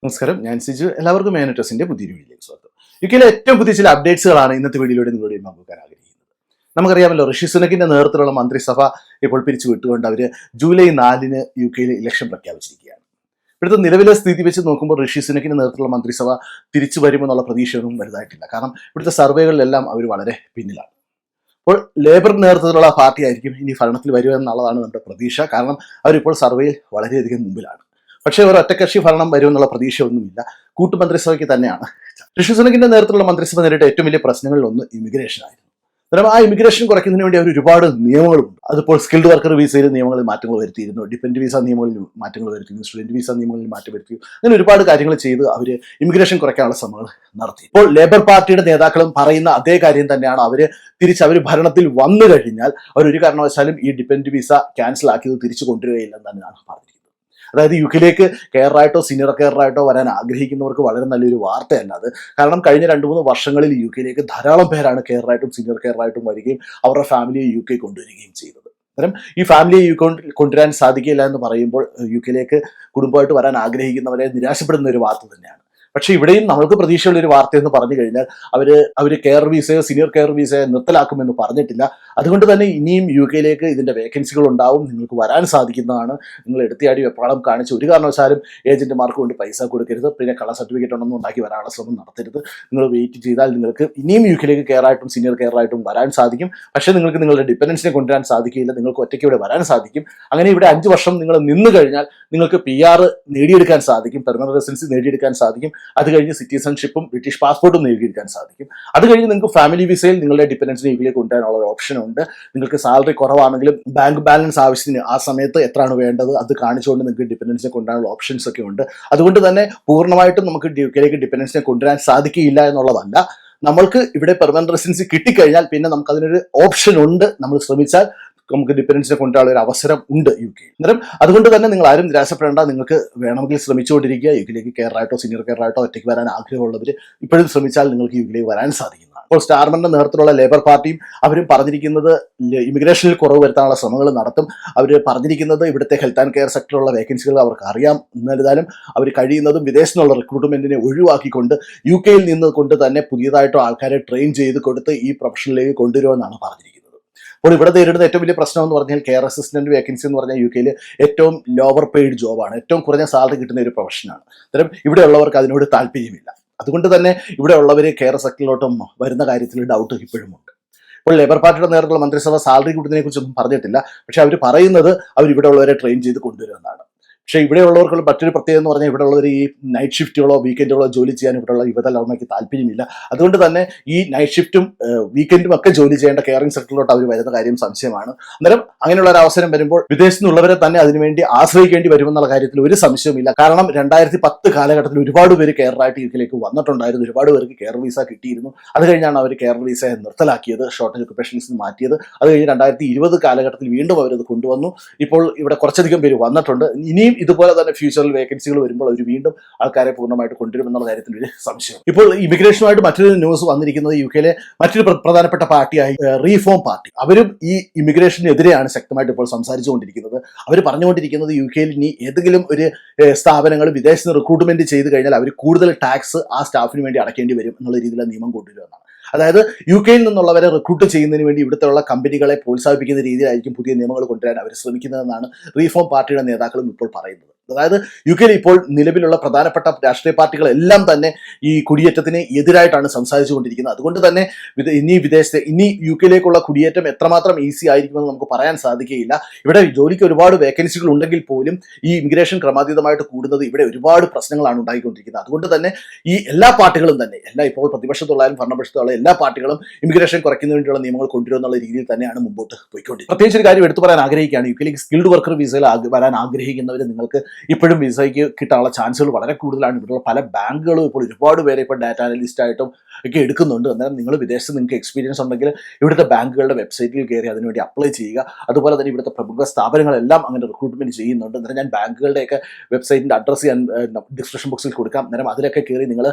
നമസ്കാരം, ഞാൻ സിജു. എല്ലാവർക്കും മാനറ്റോസിന്റെ പുതിയൊരു വീഡിയോയിലേക്ക് സ്വാഗതം. യുകെയിലെ ഏറ്റവും പുതിയ ചില അപ്ഡേറ്റ്സുകളാണ് ഇന്നത്തെ വീഡിയോയിലൂടെ നിങ്ങളോട് പങ്കുവെക്കാൻ ആഗ്രഹിക്കുന്നത്. നമുക്കറിയാമല്ലോ, ഋഷി സുനക്കിന്റെ നേതൃത്വത്തിലുള്ള മന്ത്രിസഭ ഇപ്പോൾ പിരിച്ചു വിട്ടുകൊണ്ട് അവർ ജൂലൈ 4-ന് യുകെയിൽ ഇലക്ഷൻ പ്രഖ്യാപിച്ചിരിക്കുകയാണ്. ഇവിടുത്തെ നിലവിലെ സ്ഥിതി വെച്ച് നോക്കുമ്പോൾ ഋഷി സുനക്കിന്റെ നേതൃത്വത്തിലുള്ള മന്ത്രിസഭ തിരിച്ചു വരുമെന്നുള്ള പ്രതീക്ഷയൊന്നും വലുതായിട്ടില്ല. കാരണം ഇവിടുത്തെ സർവേകളിലെല്ലാം അവർ വളരെ പിന്നിലാണ്. അപ്പോൾ ലേബർ നേതൃത്വത്തിലുള്ള പാർട്ടി ആയിരിക്കും ഇനി ഭരണത്തിൽ വരിക എന്നുള്ളതാണ് നമ്മുടെ പ്രതീക്ഷ. കാരണം അവരിപ്പോൾ സർവേയിൽ വളരെയധികം മുമ്പിലാണ്. പക്ഷേ ഒരു ഒറ്റക്കക്ഷി ഭരണം വരുമെന്നുള്ള പ്രതീക്ഷയൊന്നുമില്ല. കൂട്ടുമന്ത്രിസഭയ്ക്ക് തന്നെയാണ്. ഋഷി സുനക്കിന്റെ നേതൃത്വത്തിലുള്ള മന്ത്രിസഭ നേരിട്ട ഏറ്റവും വലിയ പ്രശ്നങ്ങളിലൊന്ന് ഇമിഗ്രേഷൻ ആയിരുന്നു. അന്നേരം ആ ഇമിഗ്രേഷൻ കുറയ്ക്കുന്നതിന് വേണ്ടി അവർ ഒരുപാട് നിയമങ്ങളുണ്ട്. അതിപ്പോൾ സ്കിൽഡ് വർക്കർ വിസയിൽ നിയമങ്ങളിൽ മാറ്റങ്ങൾ വരുത്തിയിരുന്നു, ഡിപെൻഡ് വിസ നിയമങ്ങളിൽ മാറ്റങ്ങൾ വരുത്തിയിരുന്നു, സ്റ്റുഡന്റ് വിസ നിയമങ്ങളിൽ മാറ്റം വരുത്തി. അങ്ങനെ ഒരുപാട് കാര്യങ്ങൾ ചെയ്ത് അവർ ഇമിഗ്രേഷൻ കുറയ്ക്കാനുള്ള ശ്രമങ്ങൾ നടത്തി. ഇപ്പോൾ ലേബർ പാർട്ടിയുടെ നേതാക്കളും പറയുന്ന അതേ കാര്യം തന്നെയാണ്. അവർ ഭരണത്തിൽ വന്നു കഴിഞ്ഞാൽ അവർ ഒരു കാരണവശാലും ഈ ഡിപെൻഡ് വിസ ക്യാൻസൽ ആക്കിയത് തിരിച്ചു കൊണ്ടുവരികയില്ലെന്ന് തന്നെയാണ് പറഞ്ഞിരിക്കുന്നത്. അതായത് യുകെയിലേക്ക് കെയറായിട്ടോ സീനിയർ കെയറായിട്ടോ വരാൻ ആഗ്രഹിക്കുന്നവർക്ക് വളരെ നല്ലൊരു വാർത്തയല്ല അത്. കാരണം കഴിഞ്ഞ 2-3 വർഷങ്ങളിൽ യുകെയിലേക്ക് ധാരാളം പേരാണ് കെയറായിട്ടും സീനിയർ കെയറായിട്ടും വരികയും അവരുടെ ഫാമിലിയെ യുകെ കൊണ്ടുവരികയും ചെയ്തത്. അന്നേരം ഈ ഫാമിലിയെ കൊണ്ടുവരാൻ സാധിക്കില്ല എന്ന് പറയുമ്പോൾ യുകെയിലേക്ക് കുടുംബമായിട്ട് വരാൻ ആഗ്രഹിക്കുന്നവരെ നിരാശപ്പെടുന്ന ഒരു വാർത്ത തന്നെയാണ്. പക്ഷേ ഇവിടെയും നമ്മൾക്ക് പ്രതീക്ഷയുള്ള ഒരു വാർത്ത എന്ന് പറഞ്ഞു കഴിഞ്ഞാൽ അവർ കെയർ വിസയോ സീനിയർ കെയർ വിസയോ നിർത്തലാക്കുമെന്ന് പറഞ്ഞിട്ടില്ല. അതുകൊണ്ട് തന്നെ ഇനിയും യുകെയിലേക്ക് ഇതിന്റെ വേക്കൻസികൾ ഉണ്ടാവും, നിങ്ങൾക്ക് വരാൻ സാധിക്കുന്നതാണ്. നിങ്ങൾ എടുത്തിയാടി വെപ്രാളം കാണിച്ച് ഒരു കാരണവശാലും ഏജന്റുമാർക്ക് കൊണ്ട് പൈസ കൊടുക്കരുത്, പിന്നെ കളർ സർട്ടിഫിക്കറ്റ് ഒന്നും ഉണ്ടാക്കി വരാനുള്ള ശ്രമം നടത്തരുത്. നിങ്ങൾ വെയിറ്റ് ചെയ്താൽ നിങ്ങൾക്ക് ഇനിയും യുകെയിലേക്ക് കെയറായിട്ടും സീനിയർ കെയറായിട്ടും വരാൻ സാധിക്കും. പക്ഷേ നിങ്ങൾക്ക് നിങ്ങളുടെ ഡിപെൻഡൻസിനെ കൊണ്ടുവരാൻ സാധിക്കില്ല, നിങ്ങൾക്ക് ഒറ്റയ്ക്ക് ഇവിടെ വരാൻ സാധിക്കും. അങ്ങനെ ഇവിടെ 5 വർഷം നിങ്ങൾ നിന്ന് കഴിഞ്ഞാൽ നിങ്ങൾക്ക് PR നേടിയെടുക്കാൻ സാധിക്കും, പെർമനന്റ് റെസിഡൻസി നേടിയെടുക്കാൻ സാധിക്കും. അത് കഴിഞ്ഞ് സിറ്റിസൺഷിപ്പും ബ്രിട്ടീഷ് പാസ്പോർട്ടും നേടിയെടുക്കാൻ സാധിക്കും. അത് കഴിഞ്ഞ് നിങ്ങൾക്ക് ഫാമിലി വിസയിൽ നിങ്ങളുടെ ഡിപെൻഡൻസിനെ യുകെയിലേക്ക് കൊണ്ടുവരാനുള്ള ഒരു ഓപ്ഷൻ ഉണ്ട്. നിങ്ങൾക്ക് സാലറി കുറവാണെങ്കിലും ബാങ്ക് ബാലൻസ് ആവശ്യത്തിന് ആ സമയത്ത് എത്രയാണ് വേണ്ടത് അത് കാണിച്ചുകൊണ്ട് നിങ്ങൾക്ക് ഡിപെൻഡൻസിനെ കൊണ്ടുവരാനുള്ള ഓപ്ഷൻസ് ഒക്കെ ഉണ്ട്. അതുകൊണ്ട് തന്നെ പൂർണ്ണമായിട്ടും നമുക്ക് യുകെയിലേക്ക് ഡിപെൻഡൻസിനെ കൊണ്ടുവരാൻ സാധിക്കില്ല എന്നുള്ളതല്ല. നമ്മൾക്ക് ഇവിടെ പെർമനന്റ് റെസിഡൻസി കിട്ടിക്കഴിഞ്ഞാൽ പിന്നെ നമുക്ക് അതിനൊരു ഓപ്ഷൻ ഉണ്ട്. നമ്മൾ ശ്രമിച്ചാൽ നമുക്ക് ഡിപെൻഡൻസിനെ കൊണ്ടുള്ള ഒരു അവസരം ഉണ്ട് യുകെയിൽ. അന്നേരം അതുകൊണ്ട് തന്നെ നിങ്ങൾ ആരും നിരാശപ്പെടേണ്ട. നിങ്ങൾക്ക് വേണമെങ്കിൽ ശ്രമിച്ചുകൊണ്ടിരിക്കുക. യുകെയിലേക്ക് കെയറായിട്ടോ സീനിയർ കെയറായിട്ടോ ഒറ്റയ്ക്ക് വരാൻ ആഗ്രഹമുള്ളവർ ഇപ്പോഴും ശ്രമിച്ചാൽ നിങ്ങൾക്ക് യുകെയിലേക്ക് വരാൻ സാധിക്കുന്നതാണ്. ഇപ്പോൾ സ്റ്റാർമറിന്റെ നേതൃത്വത്തിലുള്ള ലേബർ പാർട്ടിയും അവരും പറഞ്ഞിരിക്കുന്നത് ഇമിഗ്രേഷനിൽ കുറവ് വരുത്താനുള്ള ശ്രമങ്ങൾ നടത്തും. അവർ പറഞ്ഞിരിക്കുന്നത് ഇവിടുത്തെ ഹെൽത്ത് ആൻഡ് കെയർ സെക്ടറിലുള്ള വേക്കൻസികൾ അവർക്ക് അറിയാം. എന്നിരുന്നാലും അവർ കഴിയുന്നതും വിദേശത്തുനിന്നുള്ള റിക്രൂട്ട്മെന്റിനെ ഒഴിവാക്കിക്കൊണ്ട് യുകെയിൽ നിന്ന് കൊണ്ട് തന്നെ പുതിയതായിട്ടോ ആൾക്കാരെ ട്രെയിൻ ചെയ്ത് കൊടുത്ത് ഈ പ്രൊഫഷനിലേക്ക് കൊണ്ടുവരുമെന്നാണ് പറഞ്ഞിരിക്കുന്നത്. അപ്പോൾ ഇവിടെ നേരിടുന്ന ഏറ്റവും വലിയ പ്രശ്നം എന്ന് പറഞ്ഞാൽ കെയർ അസിസ്റ്റന്റ് വേക്കൻസി എന്ന് പറഞ്ഞാൽ യുകെയിൽ ഏറ്റവും ലോവർ പെയ്ഡ് ജോബാണ്, ഏറ്റവും കുറഞ്ഞ സാലറി കിട്ടുന്ന ഒരു പ്രൊഫഷനാണ്. അത്തരം ഇവിടെയുള്ളവർക്ക് അതിനോട് താല്പര്യമില്ല. അതുകൊണ്ട് തന്നെ ഇവിടെ ഉള്ളവർ കെയർ സെക്ടറിലോട്ടും വരുന്ന കാര്യത്തിൽ ഡൗട്ട് ഇപ്പോഴും ഉണ്ട്. ഇപ്പോൾ ലേബർ പാർട്ടിയുടെ നേതൃത്വത്തിലുള്ള മന്ത്രിസഭ സാലറി കൂടുന്നതിനെ കുറിച്ചൊന്നും പറഞ്ഞിട്ടില്ല. പക്ഷെ അവർ പറയുന്നത് അവർ ഇവിടെ ഉള്ളവരെ ട്രെയിൻ ചെയ്ത് കൊണ്ടുവരുമെന്നാണ്. പക്ഷേ ഇവിടെയുള്ളവർക്കുള്ള മറ്റൊരു പ്രത്യേകത എന്ന് പറഞ്ഞാൽ ഇവിടെയുള്ളവർ ഈ നൈറ്റ് ഷിഫ്റ്റുകളോ വീക്കെൻഡുകളോ ജോലി ചെയ്യാൻ ഇവിടെയുള്ള യുവതലമുറയ്ക്ക് താല്പര്യമില്ല. അതുകൊണ്ട് തന്നെ ഈ നൈറ്റ് ഷിഫ്റ്റും വീക്കെൻഡും ഒക്കെ ജോലി ചെയ്യേണ്ട കെയറിംഗ് സെക്ടറിലോട്ട് അവർ വരുന്ന കാര്യം സംശയമാണ്. അന്നേരം അങ്ങനെയുള്ള ഒരു അവസരം വരുമ്പോൾ വിദേശത്തു നിന്നുള്ളവരെ തന്നെ അതിനുവേണ്ടി ആശ്രയിക്കേണ്ടി വരുമെന്നുള്ള കാര്യത്തിൽ ഒരു സംശയവുമില്ല. കാരണം 2010 കാലഘട്ടത്തിൽ ഒരുപാട് പേര് കെയറായിട്ട് യുകെയിലേക്ക് വന്നിട്ടുണ്ടായിരുന്നു. ഒരുപാട് പേർക്ക് കെയർ വിസ കിട്ടിയിരുന്നു. അത് കഴിഞ്ഞാണ് അവർ കെയർ വിസ നിർത്തലാക്കിയത്, ഷോർട്ടേജ് ഒക്കുപേഷൻസിൽ മാറ്റിയത്. അത് കഴിഞ്ഞ് 2020 കാലഘട്ടത്തിൽ വീണ്ടും അവരത് കൊണ്ടുവന്നു. ഇപ്പോൾ ഇവിടെ കുറച്ചധികം പേര് വന്നിട്ടുണ്ട്. ഇനിയും ഇതുപോലെ തന്നെ ഫ്യൂച്ചറിൽ വേക്കൻസികൾ വരുമ്പോൾ അവർ വീണ്ടും ആൾക്കാരെ പൂർണ്ണമായിട്ട് കൊണ്ടുവരുമെന്നുള്ള കാര്യത്തിൽ ഒരു സംശയം. ഇപ്പോൾ ഇമിഗ്രേഷനുമായിട്ട് മറ്റൊരു ന്യൂസ് വന്നിരിക്കുന്നത് യുകെയിലെ മറ്റൊരു പ്രധാനപ്പെട്ട പാർട്ടിയായി റീഫോം പാർട്ടി. അവരും ഈ ഇമിഗ്രേഷനെതിരെയാണ് ശക്തമായിട്ട് ഇപ്പോൾ സംസാരിച്ചുകൊണ്ടിരിക്കുന്നത്. അവർ പറഞ്ഞുകൊണ്ടിരിക്കുന്നത് യുകെയിൽ ഇനി ഏതെങ്കിലും ഒരു സ്ഥാപനങ്ങൾ വിദേശത്ത് റിക്രൂട്ട്മെന്റ് ചെയ്ത് കഴിഞ്ഞാൽ അവർ കൂടുതൽ ടാക്സ് ആ സ്റ്റാഫിന് വേണ്ടി അടയ്ക്കേണ്ടി വരും എന്നുള്ള രീതിയിലുള്ള നിയമം കൊണ്ടുവരുമെന്നാണ്. അതായത് യുകെയിൽ നിന്നുള്ളവരെ റിക്രൂട്ട് ചെയ്യുന്നതിന് വേണ്ടി ഇവിടുത്തെ കമ്പനികളെ പ്രോത്സാഹിപ്പിക്കുന്ന രീതിയിലായിരിക്കും പുതിയ നിയമങ്ങൾ കൊണ്ടുവരാൻ അവർ ശ്രമിക്കുന്നതെന്നാണ് റീഫോം പാർട്ടിയുടെ നേതാക്കളും ഇപ്പോൾ പറയുന്നത്. അതായത് യുകെയിൽ ഇപ്പോൾ നിലവിലുള്ള പ്രധാനപ്പെട്ട രാഷ്ട്രീയ പാർട്ടികളെല്ലാം തന്നെ ഈ കുടിയേറ്റത്തിന് എതിരായിട്ടാണ് സംസാരിച്ചുകൊണ്ടിരിക്കുന്നത്. അതുകൊണ്ട് തന്നെ ഇനി യുകെയിലേക്കുള്ള കുടിയേറ്റം എത്രമാത്രം ഈസി ആയിരിക്കുമെന്ന് നമുക്ക് പറയാൻ സാധിക്കുകയില്ല. ഇവിടെ ജോലിക്ക് ഒരുപാട് വേക്കൻസികൾ ഉണ്ടെങ്കിൽ പോലും ഈ ഇമിഗ്രേഷൻ ക്രമാതീതമായിട്ട് കൂടുന്നത് ഇവിടെ ഒരുപാട് പ്രശ്നങ്ങളാണ് ഉണ്ടായിക്കൊണ്ടിരിക്കുന്നത്. അതുകൊണ്ട് തന്നെ ഈ എല്ലാ പാർട്ടികളും തന്നെ ഇപ്പോൾ പ്രതിപക്ഷത്തുള്ളാലും ഭരണപക്ഷത്തുള്ള എല്ലാ പാർട്ടികളും ഇമിഗ്രേഷൻ കുറയ്ക്കുന്നതിന് വേണ്ടിയുള്ള നിയമങ്ങൾ കൊണ്ടുവരുമെന്നുള്ള രീതിയിൽ തന്നെയാണ് മുമ്പോട്ട് പോയിക്കൊണ്ടിരിക്കുന്നത്. പ്രത്യേകിച്ച് ഒരു കാര്യം എടുത്തു പറയാൻ ആഗ്രഹിക്കുകയാണ്. യുകെയിലേക്ക് സ്കിൽഡ് വർക്കർ വിസയിൽ വരാൻ ആഗ്രഹിക്കുന്നവർ നിങ്ങൾക്ക് ഇപ്പോഴും വിസയ്ക്ക് കിട്ടാനുള്ള ചാൻസുകൾ വളരെ കൂടുതലാണ്. ഇവിടെയുള്ള പല ബാങ്കുകളും ഇപ്പോൾ ഒരുപാട് പേരെ ഇപ്പോൾ ഡാറ്റ അനലിസ്റ്റ് ആയിട്ടും ഒക്കെ എടുക്കുന്നുണ്ട്. അന്നേരം നിങ്ങൾ വിദേശത്ത് നിങ്ങൾക്ക് എക്സ്പീരിയൻസ് ഉണ്ടെങ്കിൽ ഇവിടുത്തെ ബാങ്കുകളുടെ വെബ്സൈറ്റിൽ കയറി അതിനുവേണ്ടി അപ്ലൈ ചെയ്യുക. അതുപോലെ തന്നെ ഇവിടുത്തെ പ്രമുഖ സ്ഥാപനങ്ങളെല്ലാം അങ്ങനെ റിക്രൂട്ട്മെന്റ് ചെയ്യുന്നുണ്ട്. അന്നേരം ഞാൻ ബാങ്കുകളുടെയൊക്കെ വെബ്സൈറ്റിൻ്റെ അഡ്രസ്സ് ഞാൻ ഡിസ്ക്രിപ്ഷൻ ബോക്സിൽ കൊടുക്കാം. അന്നേരം അതിലൊക്കെ കയറി നിങ്ങൾ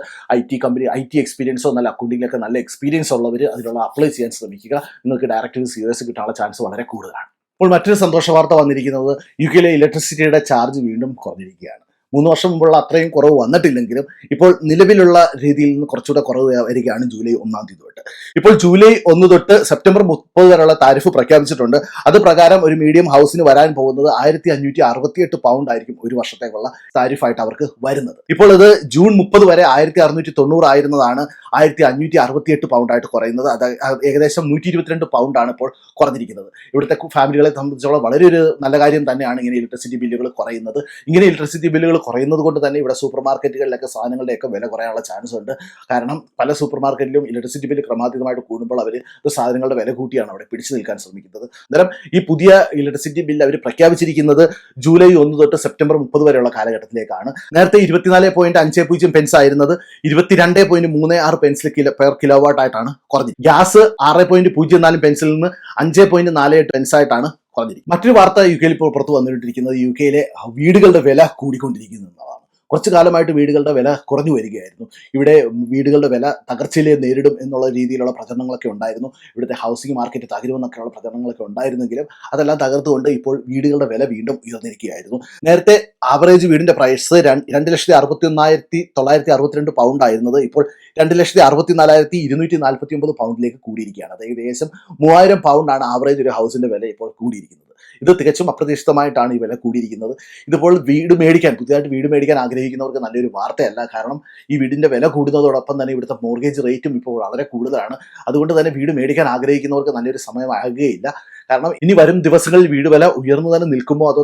IT എക്സ്പീരിയൻസോ നല്ല അക്കൗണ്ടിങ്ങിലൊക്കെ നല്ല എക്സ്പീരിയൻസ് ഉള്ളവർ അതിലുള്ള അപ്ലൈ ചെയ്യാൻ ശ്രമിക്കുക. നിങ്ങൾക്ക് ഡയറക്റ്റ് COS കിട്ടാനുള്ള ചാൻസ് വളരെ കൂടുതലാണ്. ഇപ്പോൾ മറ്റൊരു സന്തോഷ വാർത്ത വന്നിരിക്കുന്നത് യുകെയിലെ ഇലക്ട്രിസിറ്റിയുടെ ചാർജ് വീണ്ടും കുറഞ്ഞിരിക്കുകയാണ്. 3 വർഷം മുമ്പുള്ള അത്രയും കുറവ് വന്നിട്ടില്ലെങ്കിലും ഇപ്പോൾ നിലവിലുള്ള രീതിയിൽ നിന്ന് കുറച്ചുകൂടെ കുറവ് വരികയാണ് ജൂലൈ 1 തൊട്ട്. ഇപ്പോൾ ജൂലൈ 1 തൊട്ട് സെപ്റ്റംബർ 30 വരെയുള്ള താരിഫ് പ്രഖ്യാപിച്ചിട്ടുണ്ട്. അത് പ്രകാരം ഒരു മീഡിയം ഹൗസിന് വരാൻ പോകുന്നത് 1568 പൗണ്ട് ആയിരിക്കും ഒരു വർഷത്തേക്കുള്ള താരിഫായിട്ട് അവർക്ക് വരുന്നത്. ഇപ്പോൾ ഇത് ജൂൺ 30 വരെ 1690 ആയിരുന്നതാണ് 1568 പൗണ്ടായിട്ട് കുറയുന്നത്. അത് ഏകദേശം 122 പൗണ്ടാണ് ഇപ്പോൾ കുറഞ്ഞിരിക്കുന്നത്. ഇവിടുത്തെ ഫാമിലികളെ സംബന്ധിച്ചോളം വളരെ ഒരു നല്ല കാര്യം തന്നെയാണ് ഇങ്ങനെ ഇലക്ട്രിസിറ്റി ബില്ലുകൾ കുറയുന്നത്. ഇങ്ങനെ ഇലക്ട്രിസിറ്റി ബില്ലുകൾ കുറയുന്നത് കൊണ്ട് തന്നെ ഇവിടെ സൂപ്പർ മാർക്കറ്റുകളിലൊക്കെ സാധനങ്ങളുടെയൊക്കെ വില കുറയാനുള്ള ചാൻസ് ഉണ്ട്. കാരണം പല സൂപ്പർ മാർക്കറ്റിലും ഇലക്ട്രിസിറ്റി ബില്ല് ക്രമാതീതമായിട്ട് കൂടുമ്പോൾ അവർ സാധനങ്ങളുടെ വില കൂട്ടിയാണ് അവിടെ പിടിച്ചു നിൽക്കാൻ ശ്രമിക്കുന്നത്. അന്നേരം ഈ പുതിയ ഇലക്ട്രിസിറ്റി ബില്ല് അവർ പ്രഖ്യാപിച്ചിരിക്കുന്നത് ജൂലൈ 1 തൊട്ട് സെപ്റ്റംബർ 30 വരെയുള്ള കാലഘട്ടത്തിലേക്കാണ്. നേരത്തെ 24.50 പെൻസ് ആയിരുന്നത് 22.36 പെൻസിൽ പെർ കിലോ വാട്ട് ആയിട്ടാണ് കുറഞ്ഞത്. ഗ്യാസ് 6.04 പെൻസിൽ നിന്ന് 5.48 പെൻസ് ആയിട്ടാണ് കുറഞ്ഞിരിക്കുന്നത്. മറ്റൊരു വാർത്ത യു കെയിൽ ഇപ്പോൾ പുറത്തു വന്നിട്ടിരിക്കുന്നത് യു കെയിലെ വീടുകളുടെ വില കൂടിക്കൊണ്ടിരിക്കുന്നു എന്നതാണ്. കുറച്ചു കാലമായിട്ട് വീടുകളുടെ വില കുറഞ്ഞു വരികയായിരുന്നു. ഇവിടെ വീടുകളുടെ വില തകർച്ചയിലെ നേരിടും എന്നുള്ള രീതിയിലുള്ള പ്രചരണങ്ങളൊക്കെ ഉണ്ടായിരുന്നു. ഇവിടുത്തെ ഹൗസിംഗ് മാർക്കറ്റ് തകരുമെന്നൊക്കെയുള്ള പ്രചരണങ്ങളൊക്കെ ഉണ്ടായിരുന്നെങ്കിലും അതെല്ലാം തകർത്തുകൊണ്ട് ഇപ്പോൾ വീടുകളുടെ വില വീണ്ടും ഉയർന്നിരിക്കുകയായിരുന്നു. നേരത്തെ ആവറേജ് വീടിന്റെ പ്രൈസ് 2,61,962 പൗണ്ട് ആയിരുന്നത് ഇപ്പോൾ 2,64,249 പൗണ്ടിലേക്ക് കൂടിയിരിക്കുകയാണ്. അത് ഏകദേശം 3000 പൗണ്ടാണ് ആവറേജ് ഒരു ഹൗസിന്റെ വില ഇപ്പോൾ കൂടിയിരിക്കുന്നത്. ഇത് തികച്ചും അപ്രതീക്ഷിതമായിട്ടാണ് ഈ വില കൂടിയിരിക്കുന്നത്. ഇതിപ്പോൾ പുതിയതായിട്ട് വീട് മേടിക്കാൻ ആഗ്രഹിക്കുന്നവർക്ക് നല്ലൊരു വാർത്തയല്ല. കാരണം ഈ വീടിന്റെ വില കൂടുന്നതോടൊപ്പം തന്നെ ഇവിടുത്തെ മോർഗേജ് റേറ്റും ഇപ്പോൾ വളരെ കൂടുതലാണ്. അതുകൊണ്ട് തന്നെ വീട് മേടിക്കാൻ ആഗ്രഹിക്കുന്നവർക്ക് നല്ലൊരു സമയമാകുകയില്ല. കാരണം ഇനി വരും ദിവസങ്ങളിൽ വീട് വില ഉയർന്നു തന്നെ നിൽക്കുമോ അതോ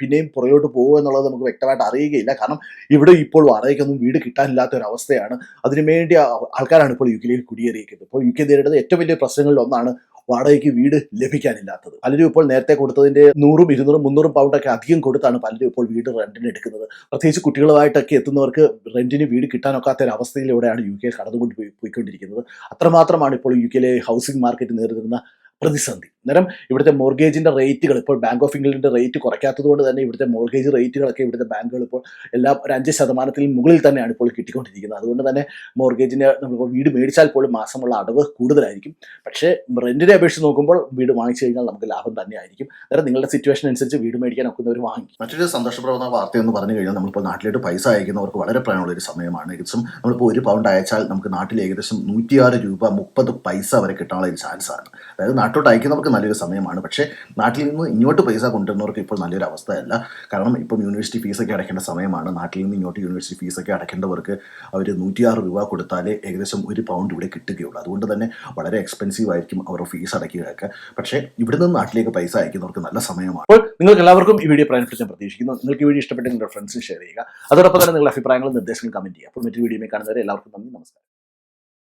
പിന്നെയും പുറകോട്ട് പോകുമോ എന്നുള്ളത് നമുക്ക് വ്യക്തമായിട്ട് അറിയുകയില്ല. കാരണം ഇവിടെ ഇപ്പോൾ വാടകയ്ക്കൊന്നും വീട് കിട്ടാനില്ലാത്ത ഒരു അവസ്ഥയാണ്. അതിനുവേണ്ടി ആൾക്കാരാണ് ഇപ്പോൾ യു കെയിൽ കുടിയേറിയിരിക്കുന്നത്. ഇപ്പോൾ യു കെ നേരിടുന്ന ഏറ്റവും വലിയ പ്രശ്നങ്ങളിൽ ഒന്നാണ് വാടകയ്ക്ക് വീട് ലഭിക്കാനില്ലാത്തത്. പലരും ഇപ്പോൾ നേരത്തെ കൊടുത്തതിന്റെ 100, 200, 300 പൗണ്ടൊക്കെ അധികം കൊടുത്താണ് പലരും ഇപ്പോൾ വീട് റെന്റിന് എടുക്കുന്നത്. പ്രത്യേകിച്ച് കുട്ടികളുമായിട്ടൊക്കെ എത്തുന്നവർക്ക് റെന്റിന് വീട് കിട്ടാനൊക്കാത്ത ഒരു അവസ്ഥയിലൂടെയാണ് യു കെ കടന്നുകൊണ്ട് പോയിക്കൊണ്ടിരിക്കുന്നത്. അത്രമാത്രമാണ് ഇപ്പോൾ യു കെയിലെ ഹൗസിംഗ് മാർക്കറ്റ് നേരിടുന്ന പ്രതിസന്ധി. അന്നേരം ഇവിടുത്തെ മോർഗേജിന്റെ റേറ്റുകൾ ഇപ്പോൾ ബാങ്ക് ഓഫ് ഇംഗ്ലണ്ടിന്റെ റേറ്റ് കുറയ്ക്കാത്തത് കൊണ്ട് തന്നെ ഇവിടുത്തെ മോർഗേജ് റേറ്റുകളൊക്കെ ഇവിടുത്തെ ബാങ്കുകൾ ഇപ്പോൾ എല്ലാം ഒരു 5% മുകളിൽ തന്നെയാണ് ഇപ്പോൾ കിട്ടിക്കൊണ്ടിരിക്കുന്നത്. അതുകൊണ്ട് തന്നെ മോർഗേജിന് നമ്മളിപ്പോൾ വീട് മേടിച്ചാൽ പോലും മാസമുള്ള അടവ് കൂടുതലായിരിക്കും. പക്ഷേ റെന്റിനെ അപേക്ഷിച്ച് നോക്കുമ്പോൾ വീട് വാങ്ങിച്ചു കഴിഞ്ഞാൽ നമുക്ക് ലാഭം തന്നെയായിരിക്കും. അന്നേരം നിങ്ങളുടെ സിറ്റുവേഷൻ അനുസരിച്ച് വീട് മേടിക്കാൻ ഒക്കുന്നവർ വാങ്ങിക്കും. മറ്റൊരു സന്തോഷപ്രദമായ വാർത്ത എന്ന് പറഞ്ഞു കഴിഞ്ഞാൽ നമ്മളിപ്പോൾ നാട്ടിലോട്ട് പൈസ അയക്കുന്നവർക്ക് വളരെ പ്രായമുള്ള ഒരു സമയമാണ്. ഏകദേശം നമ്മളിപ്പോൾ 1 പൗണ്ട് അയച്ചാൽ നമുക്ക് നാട്ടിൽ ഏകദേശം 106 രൂപ 30 പൈസ വരെ കിട്ടാനുള്ള ഒരു ചാൻസ് ആണ്. അതായത് നാട്ടിലോട്ട് അയക്കുന്നവർക്ക് നല്ലൊരു സമയമാണ്. പക്ഷേ നാട്ടിൽ നിന്ന് ഇങ്ങോട്ട് പൈസ കൊണ്ടുവരുന്നവർക്ക് ഇപ്പോൾ നല്ലൊരു അവസ്ഥയല്ല. കാരണം ഇപ്പം യൂണിവേഴ്സിറ്റി ഫീസൊക്കെ അടയ്ക്കേണ്ട സമയമാണ്. നാട്ടിൽ നിന്ന് ഇങ്ങോട്ട് യൂണിവേഴ്സിറ്റി ഫീസൊക്കെ അടയ്ക്കേണ്ടവർക്ക് അവർ 106 രൂപ കൊടുത്താലേ ഏകദേശം 1 പൗണ്ട് ഇവിടെ കിട്ടുകയുള്ളൂ. അതുകൊണ്ട് തന്നെ വളരെ എക്സ്പെൻസീവ് ആയിരിക്കും അവരുടെ ഫീസ് അടയ്ക്കുകയൊക്കെ. പക്ഷേ ഇവിടെ നിന്ന് നാട്ടിലേക്ക് പൈസ അയക്കുന്നവർക്ക് നല്ല സമയമാണ്. അപ്പോൾ നിങ്ങൾക്ക് എല്ലാവർക്കും ഈ വീഡിയോ പ്രയോജനപ്പെടുത്താൻ പ്രതീക്ഷിക്കുന്നു. നിങ്ങൾക്ക് ഈ വീഡിയോ ഇഷ്ടപ്പെട്ടെങ്കിൽ നിങ്ങളുടെ ഫ്രണ്ട്സിന് ഷെയർ ചെയ്യുക. അതോടൊപ്പം തന്നെ നിങ്ങളുടെ അഭിപ്രായങ്ങളും നിർദ്ദേശങ്ങളും കമന്റ് ചെയ്യുക. അപ്പോൾ മറ്റൊരു വീഡിയോ കാണുന്നവരെ എല്ലാവർക്കും നന്ദി, നമസ്കാരം.